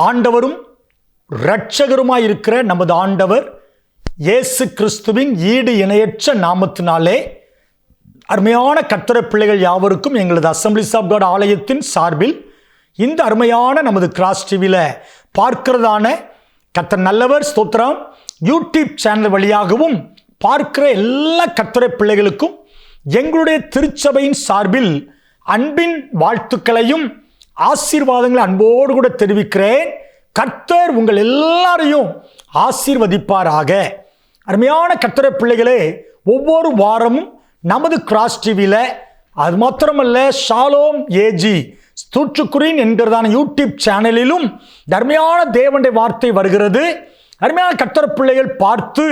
ஆண்டவரும் இரட்சகருமாயிருக்கிற நமது ஆண்டவர் இயேசு கிறிஸ்துவின் ஈடு இணையற்ற நாமத்தினாலே அருமையான கர்த்தருடைய பிள்ளைகள் யாவருக்கும் எங்களது அசம்பிளிஸ் ஆஃப் காட் ஆலயத்தின் சார்பில் இந்த அருமையான நமது கிராஸ் டிவியில் பார்க்கிறதான கர்த்தர் நல்லவர் ஸ்தோத்திரம் யூடியூப் சேனல் வழியாகவும் பார்க்கிற எல்லா கர்த்தருடைய பிள்ளைகளுக்கும் எங்களுடைய திருச்சபையின் சார்பில் அன்பின் வாழ்த்துக்களையும் ஆசீர்வாதங்களை அன்போடு கூட தெரிவிக்கிறேன். கர்த்தர் உங்கள் எல்லாரையும் ஆசீர்வதிப்பாராக. அருமையான கர்த்தருடைய பிள்ளைகளே, ஒவ்வொரு வாரமும் நமது கிராஸ் டிவியில் அது மாத்திரமல்ல ஷாலோம் ஏஜி தூற்றுக்குறீன் என்கிறதான யூடியூப் சேனலிலும் அருமையான தேவனுடைய வார்த்தை வருகிறது. அருமையான கர்த்தர் பிள்ளைகள் பார்த்து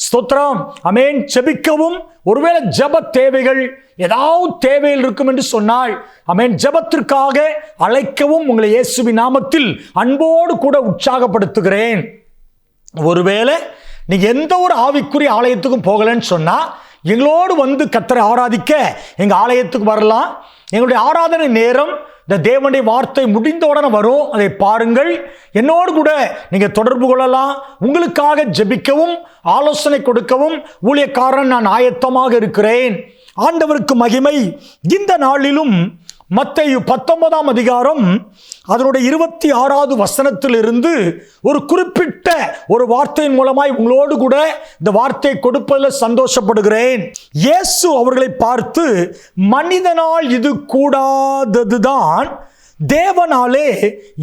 ஸ்தோத்திரம் ஆமென் ஜெபிக்கவும், ஒருவேளை ஜெப தேவைகள் ஏதாவது தேவைகள் இருக்கும் என்று சொன்னால் ஆமென் ஜெபத்திற்காக அழைக்கவும் உங்களை இயேசுவின் நாமத்தில் அன்போடு கூட உற்சாகப்படுத்துகிறேன். ஒருவேளை நீங்க எந்த ஒரு ஆவிக்குரிய ஆலயத்துக்கும் போகலன்னு சொன்னா எங்களோடு வந்து கர்த்தரை ஆராதிக்க எங்க ஆலயத்துக்கு வரலாம். எங்களுடைய ஆராதனை நேரம் இந்த தேவனுடைய வார்த்தை முடிந்த உடனே வரும், அதை பாருங்கள். என்னோடு கூட நீங்க தொடர்பு கொள்ளலாம். உங்களுக்காக ஜெபிக்கவும் ஆலோசனை கொடுக்கவும் ஊழியக்காரன் நான் ஆயத்தமாக இருக்கிறேன். ஆண்டவருக்கு மகிமை. இந்த நாளிலும் மத்தேயு 19ஆம் அதிகாரம் அதனுடைய 26வது வசனத்திலிருந்து ஒரு குறிப்பிட்ட ஒரு வார்த்தையின் மூலமாய் உங்களோடு கூட இந்த வார்த்தையை கொடுப்பதில் சந்தோஷப்படுகிறேன். இயேசு அவர்களை பார்த்து, மனிதனால் இது கூடாததுதான் தேவனாலே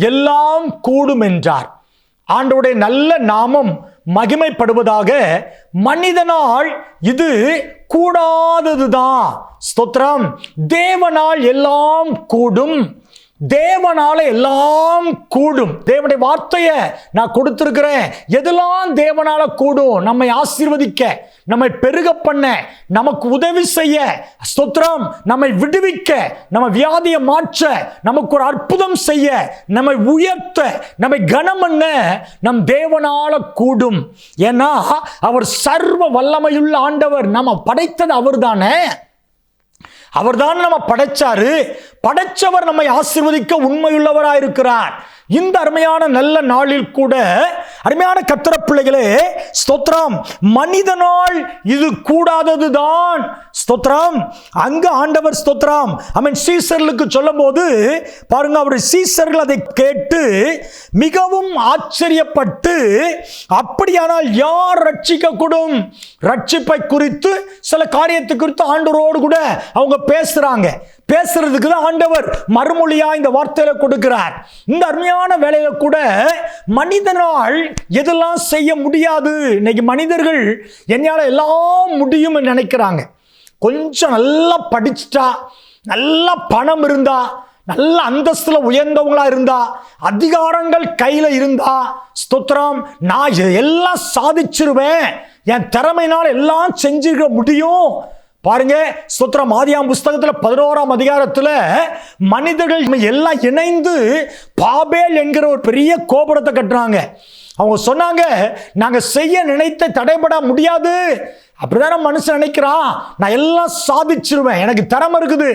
எல்லாம் கூடும் என்றார். ஆண்டவருடைய நல்ல நாமம் மகிமைப்படுவதாக. மனிதனால் இது கூடாததுதான். ஸ்தோத்திரம். தேவனால் எல்லாம் கூடும். தேவனால எல்லாம் கூடும். தேவனுடைய வார்த்தையை நான் கொடுத்திருக்கிறேன். எதெல்லாம் தேவனால கூடும்? நம்மை ஆசீர்வதிக்க, நம்மை பெருக பண்ண, நமக்கு உதவி செய்ய, ஸ்தோத்திரம், நம்மை விடுவிக்க, நம்ம வியாதியை மாற்ற, நமக்கு ஒரு அற்புதம் செய்ய, நம்மை உயர்த்த, நம்மை கனம் பண்ண நம் தேவனால கூடும். ஏன்னா அவர் சர்வ வல்லமையுள்ள ஆண்டவர். நம்ம படைத்தது அவர்தானே. அவர்தான் நம்ம படைச்சாரு. படைச்சவர் நம்மை ஆசீர்வதிக்க உண்மையுள்ளவராயிருக்கிறார். இந்த அருமையான நல்ல நாளில் கூட அருமையான கர்த்தர் பிள்ளைகளே, ஸ்தோத்திரம், மனிதனால் இது கூடாததுதான். ஸ்தோத்திரம். அங்க ஆண்டவர் ஸ்தோத்திரம் ஆமென் சீசர்களுக்கு சொல்லும் போது பாருங்க, அவருடைய சீசர்கள் அதை கேட்டு மிகவும் ஆச்சரியப்பட்டு, அப்படியானால் யார் ரட்சிக்கக்கூடும்? ரட்சிப்பை குறித்து சில காரியத்தை குறித்து ஆண்டவரோடு கூட அவங்க பேசுறாங்க. பேசுறதுக்கு தான் ஆண்டவர் மறுமொழியா இந்த வார்த்தையில கொடுக்கிறார். இந்த அருமையான வேலையில கூட மனிதனால் எதெல்லாம் செய்ய முடியாது. இன்னைக்கு மனிதர்கள் என்னால எல்லாம் முடியும் நினைக்கிறாங்க. கொஞ்சம் நல்லா படிச்சுட்டா, நல்லா பணம் இருந்தா, நல்ல அந்தஸ்துல உயர்ந்தவங்களா இருந்தா, அதிகாரங்கள் கையில இருந்தா, ஸ்தோத்திரம், நான் எல்லாம் சாதிச்சிருவேன், என் திறமையினால் எல்லாம் செஞ்சிருக்க முடியும். பாருங்க, ஸ்தோத்திரம், ஆதியாகமம் புஸ்தகத்தில் 11ஆம் அதிகாரத்தில் மனிதர்கள் எல்லாம் இணைந்து பாபேல் என்கிற ஒரு பெரிய கோபுரத்தை கட்டுறாங்க. அவங்க சொன்னாங்க, நாங்க செய்ய நினைத்த தடைபட முடியாது. அப்படிதான மனுஷன் நினைக்கிறான். நான் எல்லாம் சாதிச்சிருவேன், எனக்கு திறமை இருக்குது,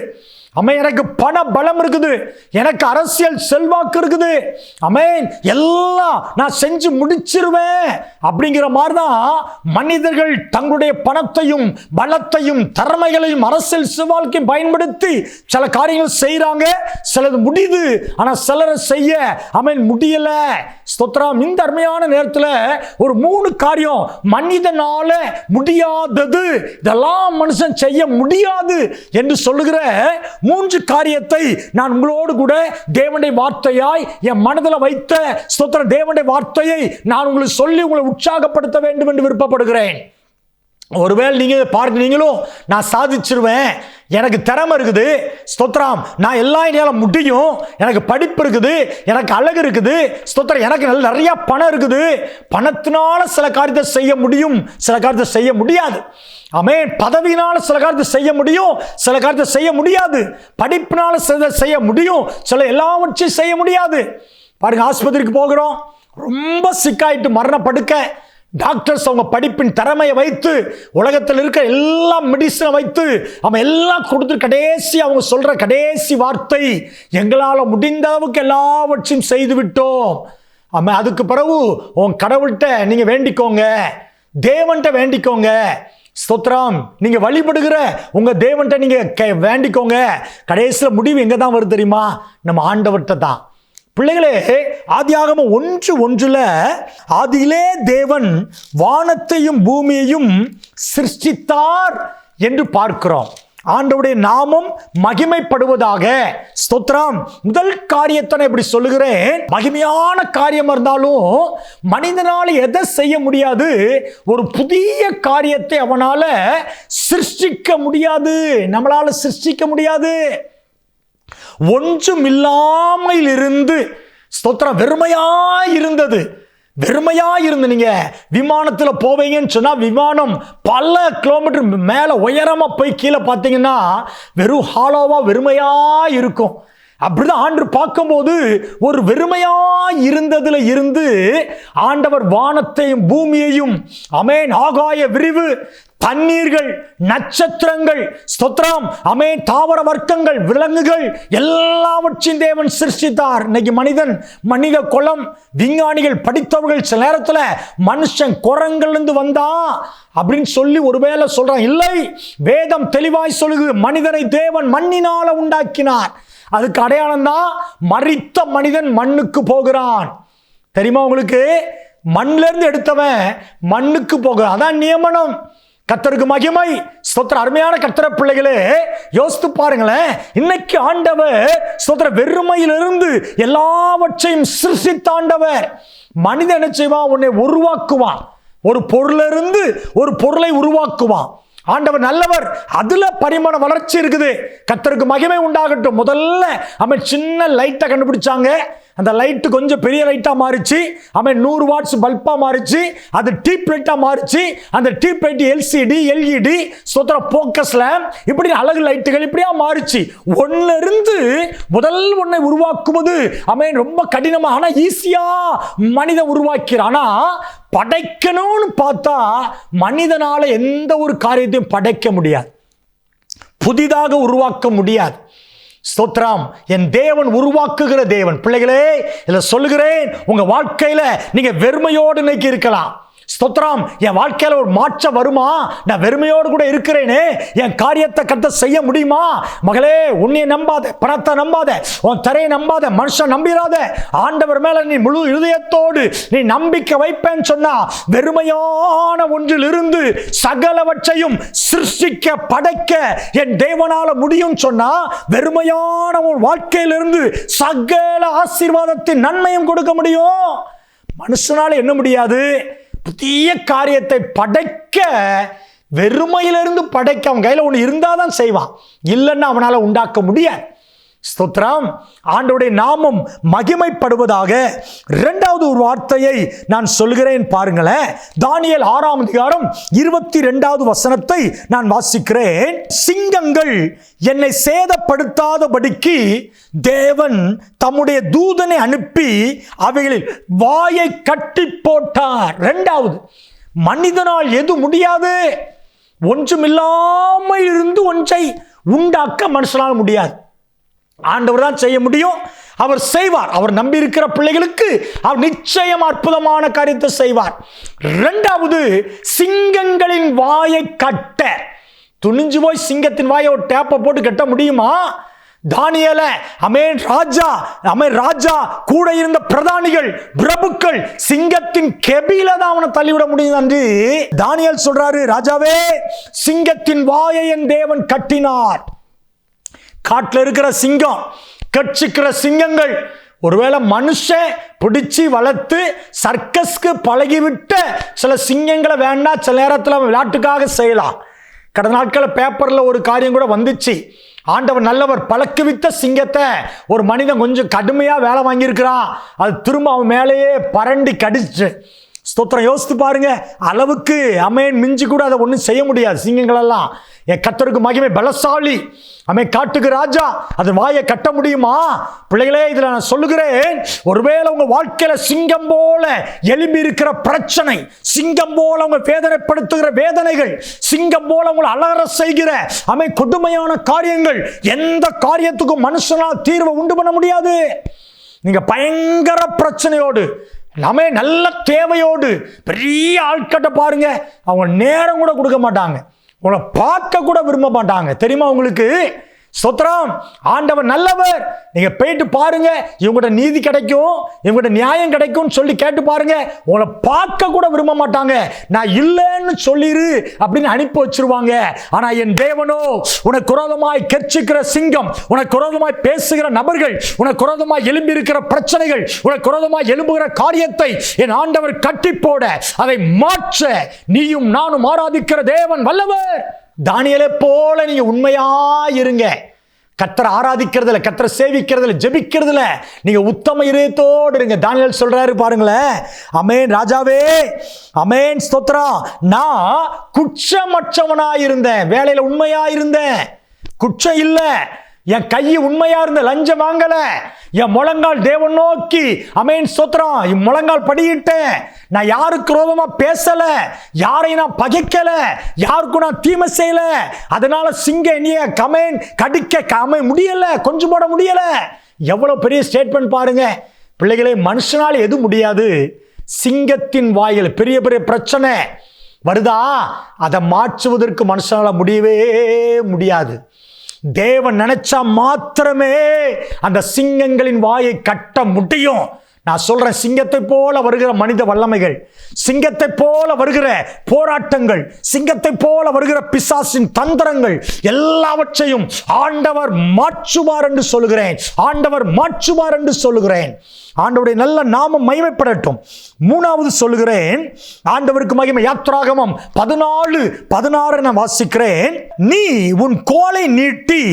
அமேன், எனக்கு பண பலம் இருக்குது, எனக்கு அரசியல் செல்வாக்கு இருக்குது, அமேன், எல்லாம் நான் செஞ்சு முடிச்சிருவேன் அப்படிங்கிற மாதிரிதான் மனிதர்கள் தங்களுடைய பணத்தையும் பலத்தையும் திறமைகளையும் அரசியல் செல்வாக்கையும் பயன்படுத்தி சில காரியங்கள் செய்யறாங்க. சிலது முடியுது, ஆனா சிலரை செய்ய அமேன் முடியல. ஸ்தோத்திரம். இந்த அருமையான நேரத்தில் ஒரு 3 காரியம் மனிதனால முடியாதது, இதெல்லாம் மனுஷன் செய்ய முடியாது என்று சொல்லுகிற 3 காரியத்தை நான் உங்களோடு கூட தேவனுடைய வார்த்தையாய் என் மனதில் வைத்த ஸ்தோத்திர தேவனுடைய வார்த்தையை நான் உங்களுக்கு சொல்லி உங்களை உற்சாகப்படுத்த வேண்டும் என்று விருப்பப்படுகிறேன். ஒருவேளை நீங்க பார்க்கிறீங்களோ, நான் சாதிச்சிருவேன், எனக்கு திறமை இருக்குது, ஸ்தோத்திரம், நான் எல்லாம் என்னால முடியும், எனக்கு படிப்பு இருக்குது, எனக்கு அழகு இருக்குது, ஸ்தோத்திரம், எனக்கு நிறைய பணம் இருக்குது, பணத்தினால சில காரியத்தை செய்ய முடியும், சில காரியத்தை செய்ய முடியாது. ஆமென். பதவியினால சில காரியத்தை செய்ய முடியும், சில காரியத்தை செய்ய முடியாது. படிப்பினால சில செய்ய முடியும், சில எல்லாவற்றையும் செய்ய முடியாது. பாருங்க, ஆஸ்பத்திரிக்கு போகிறோம், ரொம்ப சிக்காயிட்டு மரணப்படுக்க, டாக்டர்ஸ் அவங்க படிப்பின் திறமையை வைத்து உலகத்தில் இருக்க எல்லா மெடிசனை வைத்து அவன் எல்லாம் கொடுத்து கடைசி அவங்க சொல்ற கடைசி வார்த்தை, எங்களால் முடிந்த அளவுக்கு எல்லாவற்றையும் செய்து விட்டோம். அதுக்கு பிறகு உன் கடவுள்கிட்ட நீங்க வேண்டிக்கோங்க, தேவன்கிட்ட வேண்டிக்கோங்க. ஸ்தோத்திரம். நீங்க வழிபடுகிற உங்க தேவன்கிட்ட நீங்க வேண்டிக்கோங்க. கடைசியில் முடிவு எங்க தான் வருது தெரியுமா? நம்ம ஆண்டவர்கிட்ட தான். பிள்ளைகளே, ஆதியாகமம் 1:1 ஆதியிலே தேவன் வானத்தையும் பூமியையும் சிருஷ்டித்தார் என்று பார்க்கிறோம். ஆண்டவருடைய நாமம் மகிமைப்படுவதாக. ஸ்தோத்திரம். முதல் காரியத்தை இப்படி சொல்லுகிறேன், மகிமையான காரியம் இருந்தாலும் மனிதனால் எதை செய்ய முடியாது? ஒரு புதிய காரியத்தை அவனால சிருஷ்டிக்க முடியாது, நம்மளால சிருஷ்டிக்க முடியாது. ஒன்றும் இல்லாமல் இருந்து, ஸ்தோத்திரம், வெறுமையா இருந்து நீங்க விமானத்துல போவீங்கன்னு சொன்னா விமானம் பல கிலோமீட்டர் மேல உயரமா போய் கீழே பார்த்தீங்கன்னா வெறும் ஹாலோவா வெறுமையா இருக்கும். அப்படிதான் ஆண்டவர் பார்க்கும்போது ஒரு வெறுமையா இருந்ததுல இருந்து ஆண்டவர் வானத்தையும் பூமியையும், ஆமென், ஆகாய விரிவு, தண்ணீர்கள், நட்சத்திரங்கள், ஸ்தோத்திரம், ஆமென், தாவர வர்க்கங்கள், விலங்குகள் எல்லாவற்றையும் தேவன் சிருஷ்டித்தார். இன்னைக்கு மனித குலம், விஞ்ஞானிகள், படித்தவர்கள் சில நேரத்தில் மனுஷன் குரங்கிலிருந்து வந்தா அப்படின்னு சொல்லி ஒருவேளை சொல்றான். இல்லை, வேதம் தெளிவாய் சொல்லுது, மனிதனை தேவன் மண்ணினால உண்டாக்கினார். அதுக்கு அடையாளம் தான் மரித்த மனிதன் மண்ணுக்கு போகிறான். தெரியுமா உங்களுக்கு? மண்ணில இருந்து எடுத்தவன் மண்ணுக்கு போகிறான். அதான் நியமனம். கர்த்தருக்கு மகிமை. ஸ்தோத்திர. அருமையான கர்த்தர பிள்ளைகளே, யோசித்து பாருங்களேன். இன்னைக்கு ஆண்டவர் ஸ்தோத்திர வெறுமையிலிருந்து எல்லாவற்றையும் சிருஷ்டித்தாண்டவர். மனிதன் என்ன செய்வான்? உன்னை உருவாக்குவான். ஒரு பொருளிலிருந்து ஒரு பொருளை உருவாக்குவான். ஆண்டவர் நல்லவர். அதுல பரிமாண வளர்ச்சி இருக்குது. கர்த்தருக்கு மகிமை உண்டாகட்டும். முதல்ல அவன் சின்ன லைட்டை கண்டுபிடிச்சாங்க. அந்த லைட்டு கொஞ்சம் பெரிய லைட்டா மாறிச்சு. அவன் 100 வாட்ஸ் பல்பா மாறிச்சு. அது டீப் லைட்டா மாறிச்சு. அந்த டீப் லைட் எல்சிடி, எல்இடி, ஸ்தோத்திர, போக்கஸ் லேம்ப், இப்படி அழகு லைட்டுகள் இப்படியா மாறிச்சு. ஒன்னுல இருந்து முதல் ஒன்னை உருவாக்குவது அவன் ரொம்ப கடினமா, ஆனா ஈஸியா மனித உருவாக்கிறான். ஆனா படைக்கணும்னு பார்த்தா மனிதனால எந்த ஒரு காரியத்தையும் படைக்க முடியாது, புதிதாக உருவாக்க முடியாது. ஸ்தோத்திரம். என் தேவன் உருவாக்குகிற தேவன். பிள்ளைகளே, இதை சொல்லுகிறேன், உங்க வாழ்க்கையில நீங்க வெறுமையோடு இன்னைக்கு இருக்கலாம். ஸ்தோத்திரம். என் வாழ்க்கையில ஒரு மாற்றம் வருமா? நான் வெறுமையோடு கூட இருக்கிறேனே, என் காரியத்தை கர்த்தர் செய்ய முடியுமா? மகளே, உன்னை நம்பாத, பணத்தை நம்பாத, உன் தரையை நம்பாத, மனுஷன் நம்பிராத. ஆண்டவர் மேல நீ முழு இருதயத்தோடு நீ நம்பிக்கை வைப்பேன்னு சொன்னா வெறுமையான ஒன்றில் இருந்து சகலவற்றையும் சிருஷ்டிக்க, படைக்க என் தேவனால முடியும் சொன்னா வெறுமையான உன் வாழ்க்கையிலிருந்து சகல ஆசீர்வாதத்தின் நன்மையும் கொடுக்க முடியும். மனுஷனால என்ன முடியாது? புதிய காரியத்தை படைக்க, வெறுமையிலிருந்து படைக்க அவன் கையில் ஒன்று இருந்தாதான் செய்வான், இல்லைன்னா அவனால உண்டாக்க முடியாது. ஸ்தோத்திரம். ஆண்டவருடைய நாமம் மகிமைப்படுவதாக. இரண்டாவது ஒரு வார்த்தையை நான் சொல்கிறேன் பாருங்களேன். தானியேல் 6ஆம் அதிகாரம் 22வது வசனத்தை நான் வாசிக்கிறேன். சிங்கங்கள் என்னை சேதப்படுத்தாதபடிக்கு தேவன் தம்முடைய தூதனை அனுப்பி அவைகளில் வாயை கட்டி போட்டார். இரண்டாவது, மனிதனால் எது முடியாது? ஒன்றுமில்லாமல் இருந்து ஒன்றை உண்டாக்க மனுஷனால் முடியாது. ஆண்டவர் தான் செய்ய முடியும். அவர் செய்வார். அவர் நம்பி இருக்கிற பிள்ளைகளுக்கு அவர் நிச்சயம் அற்புதமான காரியத்தை செய்வார். இரண்டாவது, சிங்கங்களின் வாயை கட்ட. துணிஞ்சு போய் சிங்கத்தின் வாயை ஒரு டேப்பை போட்டு கட்ட முடியுமா? தானியேல, ஆமென், ராஜா கூட இருந்த பிரதானிகள், பிரபுக்கள் சிங்கத்தின் கெபில தான் அவனை தள்ளிவிட முடியும் என்று தானியேல் சொல்றாரு. ராஜாவே, சிங்கத்தின் வாயை என் தேவன் கட்டினார். காட்டில் இருக்கிற சிங்கம், கட்சிக்கிற சிங்கங்கள், ஒருவேளை மனுஷன் பிடிச்சி வளர்த்து சர்க்கஸ்க்கு பழகிவிட்ட சில சிங்கங்களை வேணா சில நேரத்தில் விளையாட்டுக்காக செய்யலாம். கடந்த நாட்களில் பேப்பரில் ஒரு காரியம் கூட வந்துச்சு. ஆண்டவர் நல்லவர், பழக்குவித்த சிங்கத்தை ஒரு மனிதன் கொஞ்சம் கடுமையாக வேலை வாங்கியிருக்கிறான். அது திரும்ப அவன் மேலேயே பரண்டி கடிச்சு. ஸ்தோத்திரம். யோசித்து பாருங்க, அளவுக்கு அமேன் மிஞ்சி கூட அதை ஒன்றும் செய்ய முடியாது சிங்கங்கள் எல்லாம். என் கர்த்தருக்கு மகிமை, பலசாலி, அமேன், காட்டுக்கு ராஜா. அது வாயை கட்ட முடியுமா? பிள்ளைகளே, இதில் நான் சொல்லுகிறேன், ஒருவேளை உங்க வாழ்க்கையில சிங்கம் போல எழும்பி இருக்கிற பிரச்சனை, சிங்கம் போல உங்க வேதனைப்படுத்துகிற வேதனைகள், சிங்கம் போல உங்களை அலற செய்கிற அமேன் கொடுமையான காரியங்கள், எந்த காரியத்துக்கும் மனுஷனால் தீர்வை உண்டு பண்ண முடியாது. நீங்க பயங்கர பிரச்சனையோடு நாமே நல்ல தேவையோடு பெரிய ஆட்கிட்ட பாருங்க, அவங்க நேரம் கூட கொடுக்க மாட்டாங்க, உங்களை பார்க்க கூட விரும்ப மாட்டாங்க. தெரியுமா உங்களுக்கு? ஸ்தோத்திரம். ஆண்டவர் நல்லவர். நீங்க போயிட்டு பாருங்க, இவங்ககிட்ட நீதி கிடைக்கும், இவங்ககிட்ட நியாயம் கிடைக்கும் சொல்லி கேட்டு பாருங்க, உங்களை பார்க்க கூட விரும்ப மாட்டாங்க. நான் இல்லைன்னு சொல்லிரு அப்படின்னு அனுப்பி வச்சிருவாங்க. ஆனா என் தேவனோ, உனக்கு விரோதமாய் கெர்ச்சிக்கிற சிங்கம், உனக்கு விரோதமாய் பேசுகிற நபர்கள், உனக்கு விரோதமாய் எழும்பி இருக்கிற பிரச்சனைகள், உனக்கு விரோதமாய் எழும்புகிற காரியத்தை என் ஆண்டவர் கட்டி போட, அதை மாற்ற நீயும் நானும் ஆராதிக்கிற தேவன் வல்லவர். தானியேலை போல நீங்க உண்மையா இருங்க. கர்த்தரை ஆராதிக்கிறதுல, கர்த்தரை சேவிக்கிறதுல, ஜெபிக்கிறதுல நீங்க உத்தம இதயத்தோடு இருங்க. தானியேல் சொல்றாரு பாருங்களேன், ஆமென் ராஜாவே, ஆமென் ஸ்தோத்திரம். நான் குற்றமற்றவனா இருந்தேன், வேலையில உண்மையா இருந்தேன், குற்றம் இல்ல, என் கை உண்மையா இருந்த, லஞ்சம் வாங்கல, என் முழங்கால் தேவன் நோக்கி, ஆமென் ஸ்தோத்திரம், என் முழங்கால் படியிட்டேன், நான் யாருக்கு விரோதமா பேசல, யாரையும் நான் பகைக்கல, யாருக்கும் நான் தீமை செய்யல, அதனால சிங்க என்னைய கடிக்க முடியல, கொஞ்சம் போட முடியல. எவ்வளவு பெரிய ஸ்டேட்மெண்ட் பாருங்க பிள்ளைகளே. மனுஷனால எது முடியாது? சிங்கத்தின் வாயில் பெரிய பெரிய பிரச்சனை வருதா, அதை மாற்றுவதற்கு மனுஷனால முடியவே முடியாது. தேவன் நினைச்சா மாத்திரமே அந்த சிங்கங்களின் வாயை கட்ட முடியும். நான் சொல்றேன், சிங்கத்தை போல வருகிற மனித வல்லமைகள், சிங்கத்தை போல வருகிற போராட்டங்கள், சிங்கத்தை போல வருகிற பிசாசின் தந்திரங்கள் எல்லாவற்றையும் ஆண்டவர் மாற்றுவார் என்று சொல்லுகிறேன். ஆண்டவர் மாற்றுவார் என்று சொல்லுகிறேன். ஆண்டவருடைய நல்ல நாமம் மகிமைப்படட்டும். மூணாவது சொல்லுகிறேன், ஆண்டவருக்கு மகிமை. யாத்திராகமம் 14:16 நான் வாசிக்கிறேன். நீ உன் கோலை நீட்டி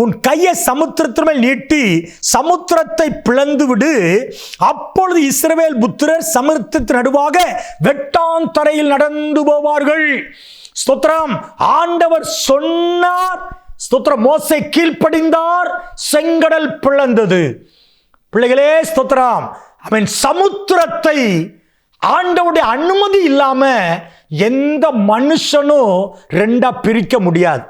உன் கையை சமுத்திரத்தின் மேல் நீட்டி சமுத்திரத்தை பிளந்து விடு, அப்பொழுது இஸ்ரவேல் புத்திரர் சமுத்திரத்தின் நடுவாக வெட்டாந்தரையில் நடந்து போவார்கள். ஸ்தோத்திரம். ஆண்டவர் சொன்னார், ஸ்தோத்திரம். மோசே கீழ்ப்படிந்தார், செங்கடல் பிளந்தது. பிள்ளைகளே ஸ்தோத்திரம். அவன் சமுத்திரத்தை ஆண்டவருடைய அனுமதி இல்லாம எந்த மனுஷனும் ரெண்டா பிரிக்க முடியாது.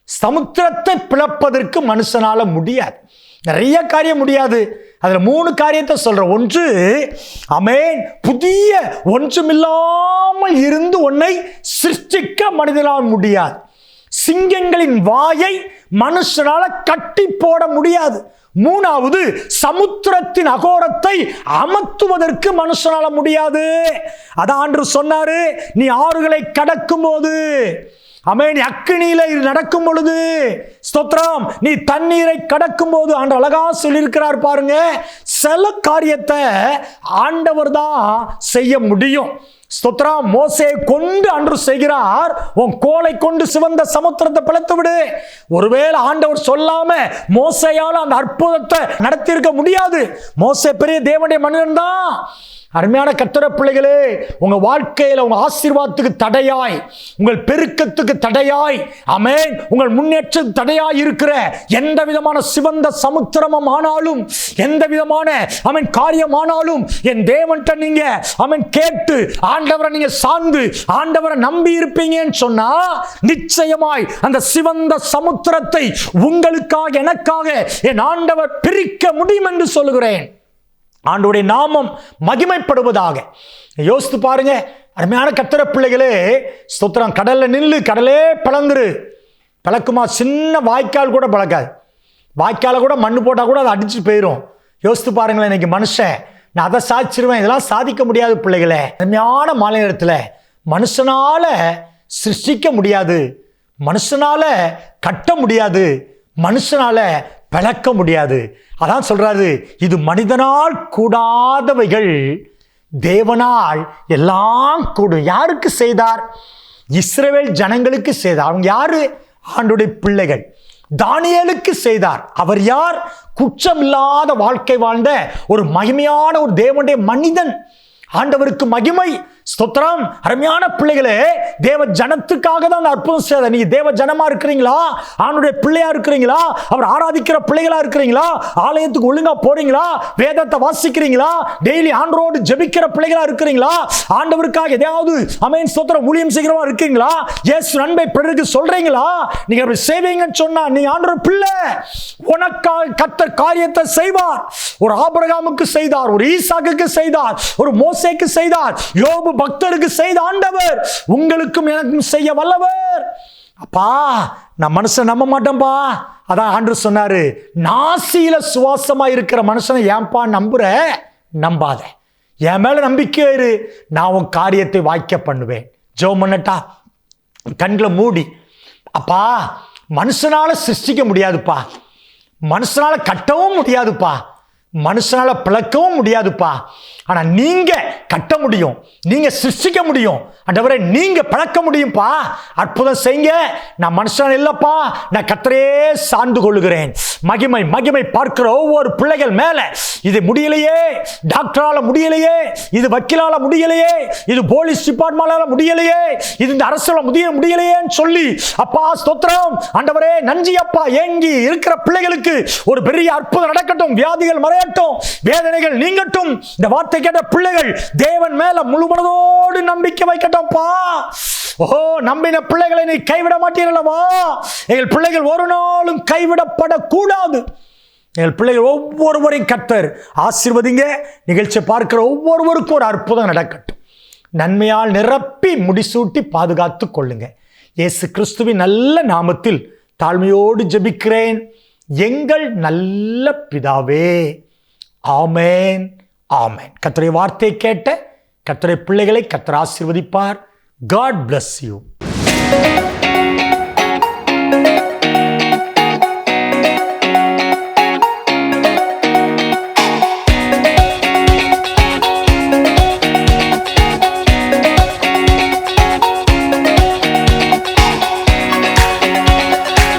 சமுத்திரத்தை பிளப்பதற்கு மனுஷனால முடியாது. நிறைய காரியம் முடியாது. அதுல 3 காரியத்தை சொல்றேன். ஒன்று, ஆமென், புதிய ஒன்றுமில்லாமல் இருந்து உன்னை சிருஷ்டிக்க மனிதனால் முடியாது. சிங்கங்களின் வாயை மனுஷனால கட்டி போட முடியாது. மூணாவது, சமுத்திரத்தின் அகோரத்தை அமர்த்துவதற்கு மனுஷனால முடியாது. அதான் ஆண்டவர் சொன்னாரு, நீ ஆறுகளை கடக்கும் போது, ஆமென், அக்கினியில நடக்கும் பொழுது, ஸ்தோத்திரம், நீ தண்ணீரை கடக்கும் போது, ஆண்டவர் அழகா சொல்லியிருக்கிறார் பாருங்க. சில காரியத்தை ஆண்டவர் தான் செய்ய முடியும். ஸ்தோத்திரம். மோசே கொண்டு அன்று செய்கிறார், உன் கோலை கொண்டு சிவந்த சமுத்திரத்தை பிளத்து விடு. ஒருவேளை ஆண்டவர் சொல்லாம மோசையால் அந்த அற்புதத்தை நடத்தியிருக்க முடியாது. மோசே பெரிய தேவனுடைய மனிதன் தான். அருமையான கர்த்தருடைய பிள்ளைகளே, உங்க வாழ்க்கையில உங்க ஆசீர்வாதத்துக்கு தடையாய், உங்கள் பெருக்கத்துக்கு தடையாய், ஆமென், உங்கள் முன்னேற்றத்துக்கு தடையாய் இருக்கிற எந்த விதமான சிவந்த சமுத்திரமும் ஆனாலும், எந்த விதமான ஆமென் காரியமானாலும், என் தேவன்கிட்ட நீங்க ஆமென் கேட்டு ஆண்டவரை நீங்க சார்ந்து ஆண்டவரை நம்பி இருப்பீங்கன்னு சொன்னா, நிச்சயமாய் அந்த சிவந்த சமுத்திரத்தை உங்களுக்காக எனக்காக என் ஆண்டவர் பிரிக்க முடியும் என்று சொல்லுகிறேன். ஆண்டவருடைய நாமம் மகிமைப்படுவதாக. யோசித்து பாருங்க அருமையான கர்த்தருடைய பிள்ளைகளே, ஸ்தோத்திரம். கடல்ல நில்லு, கடலே பிளந்துரு. பிளக்குமா? சின்ன வாய்க்கால் கூட பிளக்காது. வாய்க்கால கூட மண்ணு போட்டா கூட அதை அடிச்சு போயிடும். யோசித்து பாருங்களேன். இன்னைக்கு மனுஷன் நான் அதை சாதிச்சிருவேன், இதெல்லாம் சாதிக்க முடியாது பிள்ளைகளே. அருமையான மாலை நேரத்தில் மனுஷனால சிருஷ்டிக்க முடியாது, மனுஷனால கட்ட முடியாது, மனுஷனால பிளக்க முடியாது. அதான் சொல்றாரு, இது மனிதனால் கூடாதவைகள் தேவனால் எல்லாம் கூடும். யாருக்கு செய்தார்? இஸ்ரவேல் ஜனங்களுக்கு செய்தார். அவங்க யாரு? ஆண்டவருடைய பிள்ளைகள். தானியேலுக்கு செய்தார். அவர் யார்? குற்றம் இல்லாத வாழ்க்கை வாழ்ந்த ஒரு மகிமையான ஒரு தேவனுடைய மனிதன். ஆண்டவருக்கு மகிமை. ஸ்தோத்திரம். அருமையான பிள்ளைகளே, தேவ ஜனத்துக்காக தான் அந்த அற்புதம் செய்தார். நீங்க தேவ ஜனமா இருக்கிறீங்களா? ஆண்டவருடைய பிள்ளையா இருக்கிறீங்களா? அவர் ஆராதிக்கிற பிள்ளைகளா இருக்கிறீங்களா? ஆலயத்துக்கு ஒழுங்கா போறீங்களா? வேதத்தை வாசிக்கிறீங்களா? டெய்லி ஆண்டவரோடு ஜெபிக்கிற பிள்ளைகளா இருக்கிறீங்களா? ஆண்டவருக்காக எதையாவது ஆமென் ஸ்தோத்திரம் ஊழியம் செய்கிறவா இருக்கீங்களா? இயேசு அன்பை பிறருக்கு சொல்றீங்களா? நீங்க அப்படி செய்வீங்கன்னு சொன்னா நீங்க ஆண்டவர் பிள்ளை. உனக்காக கர்த்தர் காரியத்தை செய்வார். ஒரு ஆபிரகாமுக்கு செய்தார், ஒரு ஈசாக்குக்கு செய்தார், ஒரு மோசேக்கு செய்தார், யோபு பக்தருக்கு செய்த ஆண்டவர் உங்களுக்கும் எனக்கும் செய்ய வல்லவர். அப்பா, நான் மனுஷன் நம்ப மாட்டேன்பா. அதான் ஆண்டவர் சொன்னாரு, நாசியில சுவாசமா இருக்கிற மனுஷனை ஏன்பா நம்புற? நம்பாத, என் மேல நம்பிக்கை இரு, நான் உன் காரியத்தை வாய்க்க பண்ணுவேன். ஜெபம் பண்ணட்டா? கண்களை மூடி. அப்பா, மனுஷனால சிருஷ்டிக்க முடியாதுப்பா, மனுஷனால கட்டவும் முடியாதுப்பா, மனுஷனால பிளக்கவும் முடியாதுப்பா. ஆனா நீங்க கட்ட முடியும், நீங்க சிருஷ்டிக்க முடியும். ஆண்டவரே, நீங்க பழக்க முடியும்பா. அற்புதம் செய்யுங்க. நான் மனுஷன் இல்லப்பா, நான் கர்த்தரையே சார்ந்து கொள்ளுகிறேன். மகிமை மகிமை பார்க்கிற ஒவ்வொரு பிள்ளைகள் மேல, இது முடியலையே, டாக்டரால முடியலையே, இது வக்கீலால முடியலையே, இது போலீஸ் டிபார்ட்மெண்டால முடியலையே, இது இந்த அரசால முடியலையேன்னு சொல்லி, அப்பா ஸ்தோத்திரம். ஆண்டவரே நன்றி அப்பா. ஏங்கி இருக்கிற பிள்ளைகளுக்கு ஒரு பெரிய அற்புதம் நடக்கட்டும், வியாதிகள் மறையட்டும், வேதனைகள் நீங்கட்டும். இந்த வார்த்தை கேட்ட பிள்ளைகள் தேவன் மேல முழு மனதோடு நம்பிக்கை வைக்கட்டும்பா. ஓ, நம்பின பிள்ளைகளை நீ கைவிட மாட்டீர்களவா? எங்கள் பிள்ளைகள் ஒரு நாளும் கைவிடப்படக்கூடாது. எங்கள் பிள்ளைகள் ஒவ்வொருவரையும் கர்த்தர் ஆசீர்வதிங்க. நிகழ்ச்சியை பார்க்கிற ஒவ்வொருவருக்கும் ஒரு அற்புதம் நடக்கட்டும். நன்மையால் நிரப்பி முடிசூட்டி பாதுகாத்து கொள்ளுங்க. இயேசு கிறிஸ்துவின் நல்ல நாமத்தில் தாழ்மையோடு ஜெபிக்கிறேன், எங்கள் நல்ல பிதாவே. ஆமென், ஆமென். கர்த்தருடைய வார்த்தை கேட்ட கர்த்தருடைய பிள்ளைகளை கர்த்தர் ஆசீர்வதிப்பார். God bless you.